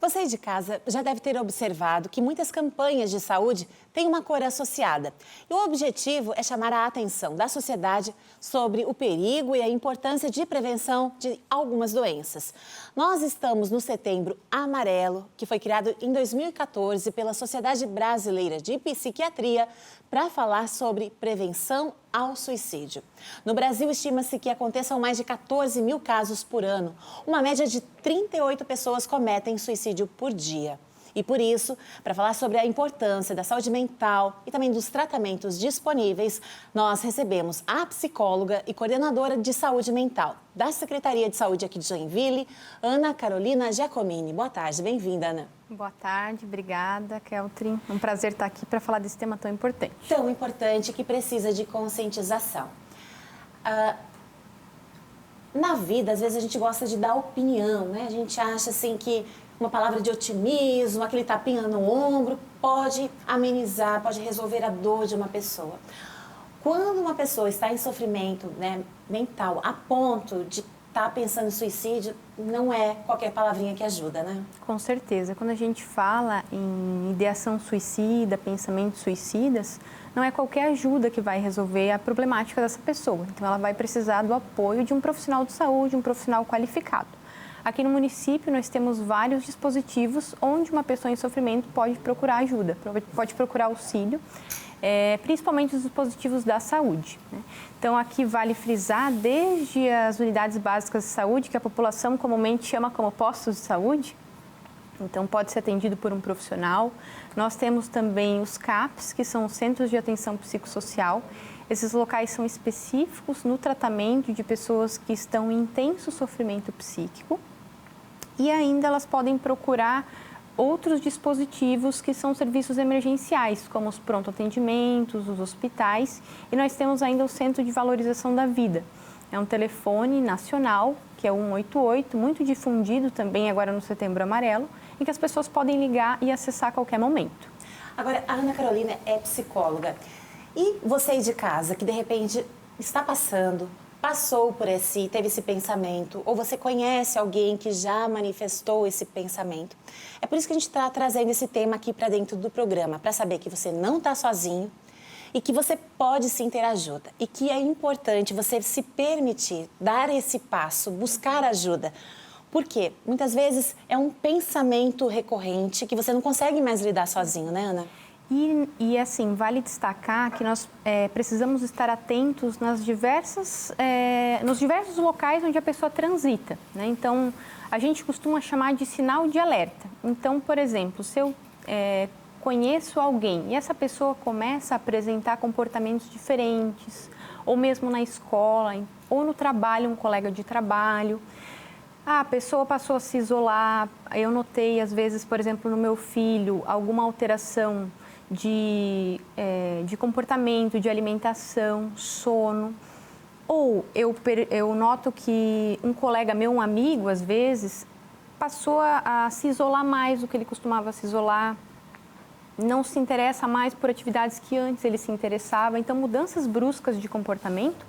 Você aí de casa já deve ter observado que muitas campanhas de saúde têm uma cor associada. E o objetivo é chamar a atenção da sociedade sobre o perigo e a importância de prevenção de algumas doenças. Nós estamos no Setembro Amarelo, que foi criado em 2014 pela Sociedade Brasileira de Psiquiatria, para falar sobre prevenção ao suicídio. No Brasil, estima-se que aconteçam mais de 14 mil casos por ano. Uma média de 38 pessoas cometem suicídio por dia. E por isso, para falar sobre a importância da saúde mental e também dos tratamentos disponíveis, nós recebemos a psicóloga e coordenadora de saúde mental da Secretaria de Saúde aqui de Joinville, Ana Carolina Giacomini. Boa tarde, bem-vinda, Ana. Boa tarde, obrigada, Keltrin. É um prazer estar aqui para falar desse tema tão importante. Tão importante que precisa de conscientização. Na vida, às vezes a gente gosta de dar opinião, né? A gente acha assim que uma palavra de otimismo, aquele tapinha no ombro, pode amenizar, pode resolver a dor de uma pessoa. Quando uma pessoa está em sofrimento, né, mental, a ponto de estar pensando em suicídio, não é qualquer palavrinha que ajuda, né? Com certeza. Quando a gente fala em ideação suicida, pensamentos suicidas, não é qualquer ajuda que vai resolver a problemática dessa pessoa. Então, ela vai precisar do apoio de um profissional de saúde, um profissional qualificado. Aqui no município, nós temos vários dispositivos onde uma pessoa em sofrimento pode procurar ajuda, pode procurar auxílio, principalmente os dispositivos da saúde, né? Então, aqui vale frisar, desde as unidades básicas de saúde, que a população comumente chama como postos de saúde, então pode ser atendido por um profissional. Nós temos também os CAPs, que são os Centros de Atenção Psicossocial. Esses locais são específicos no tratamento de pessoas que estão em intenso sofrimento psíquico. E ainda elas podem procurar outros dispositivos que são serviços emergenciais, como os pronto-atendimentos, os hospitais. E nós temos ainda o Centro de Valorização da Vida. É um telefone nacional, que é o 188, muito difundido também agora no Setembro Amarelo, em que as pessoas podem ligar e acessar a qualquer momento. Agora, a Ana Carolina é psicóloga. E você aí de casa, que de repente está passou por teve esse pensamento, ou você conhece alguém que já manifestou esse pensamento. É por isso que a gente está trazendo esse tema aqui para dentro do programa, para saber que você não está sozinho e que você pode sim ter ajuda. E que é importante você se permitir dar esse passo, buscar ajuda. Porque muitas vezes é um pensamento recorrente que você não consegue mais lidar sozinho, né, Ana? E assim, vale destacar que nós precisamos estar atentos nos diversos locais onde a pessoa transita, né? Então, a gente costuma chamar de sinal de alerta. Então, por exemplo, se eu conheço alguém e essa pessoa começa a apresentar comportamentos diferentes, ou mesmo na escola, ou no trabalho, um colega de trabalho, a pessoa passou a se isolar, eu notei, às vezes, por exemplo, no meu filho, alguma alteração de comportamento, de alimentação, sono. Ou eu noto que um colega meu, um amigo, às vezes, passou a se isolar mais do que ele costumava se isolar, não se interessa mais por atividades que antes ele se interessava. Então, mudanças bruscas de comportamento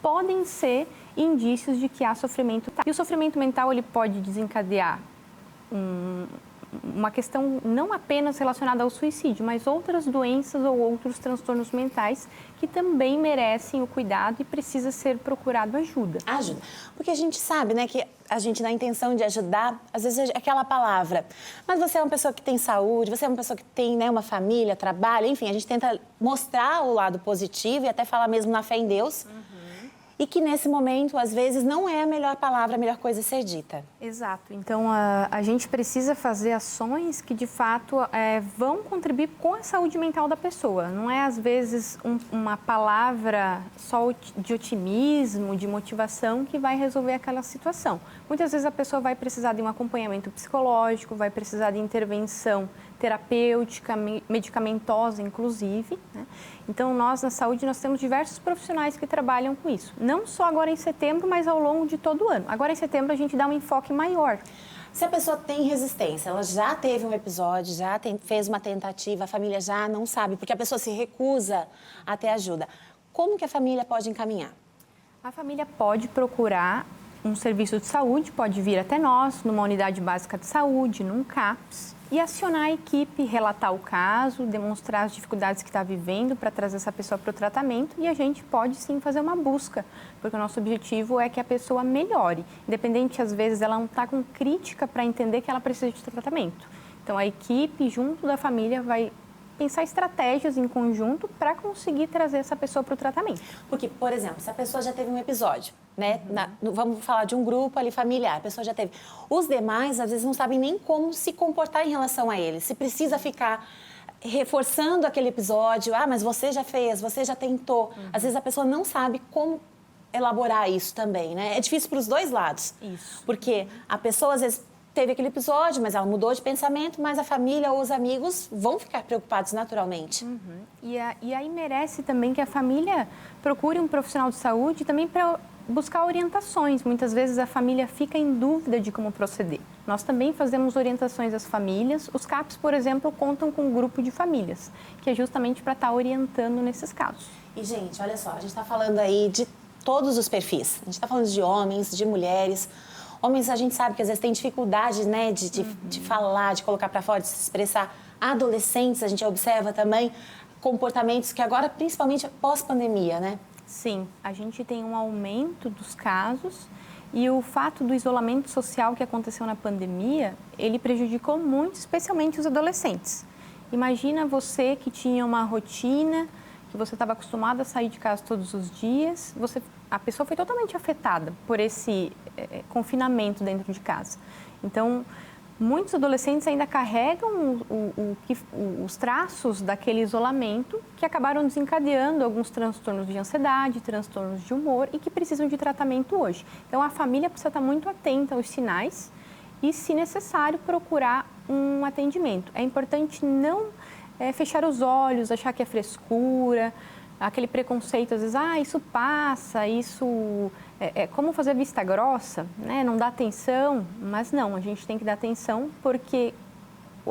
podem ser indícios de que há sofrimento. E o sofrimento mental ele pode desencadear uma questão não apenas relacionada ao suicídio, mas outras doenças ou outros transtornos mentais que também merecem o cuidado e precisa ser procurado ajuda. Ajuda. Porque a gente sabe, né, que a gente na intenção de ajudar, às vezes é aquela palavra, mas você é uma pessoa que tem saúde, você é uma pessoa que tem, né, uma família, trabalho, enfim, a gente tenta mostrar o lado positivo e até falar mesmo na fé em Deus. E que nesse momento, às vezes, não é a melhor palavra, a melhor coisa a ser dita. Exato. Então, a gente precisa fazer ações que, de fato, vão contribuir com a saúde mental da pessoa. Não é, às vezes, uma palavra só de otimismo, de motivação, que vai resolver aquela situação. Muitas vezes a pessoa vai precisar de um acompanhamento psicológico, vai precisar de intervenção terapêutica, medicamentosa, inclusive, né? Então, nós, na saúde, nós temos diversos profissionais que trabalham com isso. Não só agora em setembro, mas ao longo de todo o ano. Agora, em setembro, a gente dá um enfoque maior. Se a pessoa tem resistência, ela já teve um episódio, fez uma tentativa, a família já não sabe, porque a pessoa se recusa a ter ajuda. Como que a família pode encaminhar? A família pode procurar um serviço de saúde pode vir até nós, numa unidade básica de saúde, num CAPS, e acionar a equipe, relatar o caso, demonstrar as dificuldades que está vivendo para trazer essa pessoa para o tratamento, e a gente pode sim fazer uma busca, porque o nosso objetivo é que a pessoa melhore, independente às vezes ela não está com crítica para entender que ela precisa de tratamento. Então a equipe junto da família vai pensar estratégias em conjunto para conseguir trazer essa pessoa para o tratamento. Porque, por exemplo, se a pessoa já teve um episódio, né? Vamos falar de um grupo ali familiar, a pessoa já teve. Os demais, às vezes, não sabem nem como se comportar em relação a ele. Se precisa ficar reforçando aquele episódio, mas você já fez, você já tentou. Às vezes a pessoa não sabe como elaborar isso também, né? É difícil para os dois lados. Isso. Porque a pessoa, às vezes, teve aquele episódio, mas ela mudou de pensamento, mas a família ou os amigos vão ficar preocupados naturalmente. E aí merece também que a família procure um profissional de saúde também para buscar orientações. Muitas vezes a família fica em dúvida de como proceder. Nós também fazemos orientações às famílias. Os CAPs, por exemplo, contam com um grupo de famílias, que é justamente para estar orientando nesses casos. E, gente, olha só, a gente está falando aí de todos os perfis. A gente está falando de homens, de mulheres. Homens, a gente sabe que às vezes tem dificuldade, né, de falar, de colocar para fora, de se expressar. Adolescentes, a gente observa também comportamentos que agora, principalmente pós-pandemia, né? Sim, a gente tem um aumento dos casos e o fato do isolamento social que aconteceu na pandemia, ele prejudicou muito, especialmente os adolescentes. Imagina você que tinha uma rotina, que você estava acostumado a sair de casa todos os dias, a pessoa foi totalmente afetada por esse confinamento dentro de casa. Então, muitos adolescentes ainda carregam os traços daquele isolamento que acabaram desencadeando alguns transtornos de ansiedade, transtornos de humor e que precisam de tratamento hoje. Então, a família precisa estar muito atenta aos sinais e, se necessário, procurar um atendimento. É importante não fechar os olhos, achar que é frescura, aquele preconceito, às vezes, isso passa, isso é como fazer vista grossa, né? Não dá atenção, mas não, a gente tem que dar atenção porque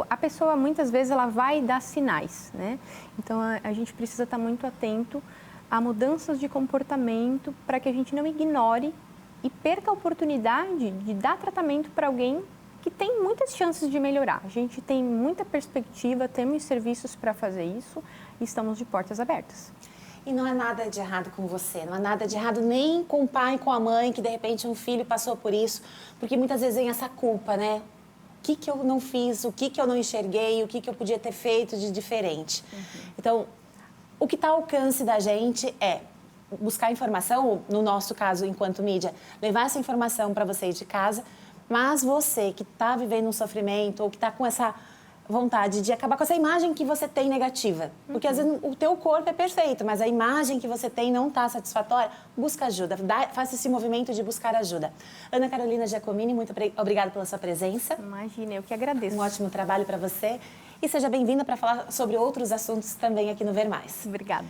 a pessoa, muitas vezes, ela vai dar sinais, né? Então, a gente precisa estar muito atento a mudanças de comportamento para que a gente não ignore e perca a oportunidade de dar tratamento para alguém que tem muitas chances de melhorar. A gente tem muita perspectiva, temos serviços para fazer isso e estamos de portas abertas. E não há nada de errado com você, não há nada de errado nem com o pai, com a mãe, que de repente um filho passou por isso, porque muitas vezes vem essa culpa, né? O que eu não fiz, o que eu não enxerguei, o que eu podia ter feito de diferente. Então, o que está ao alcance da gente é buscar informação, no nosso caso, enquanto mídia, levar essa informação para vocês de casa, mas você que está vivendo um sofrimento ou que está com essa vontade de acabar com essa imagem que você tem negativa. Porque às vezes o teu corpo é perfeito, mas a imagem que você tem não está satisfatória, busca ajuda, faça esse movimento de buscar ajuda. Ana Carolina Giacomini, muito obrigada pela sua presença. Imagina, eu que agradeço. Um ótimo trabalho para você e seja bem-vinda para falar sobre outros assuntos também aqui no Ver Mais. Obrigada.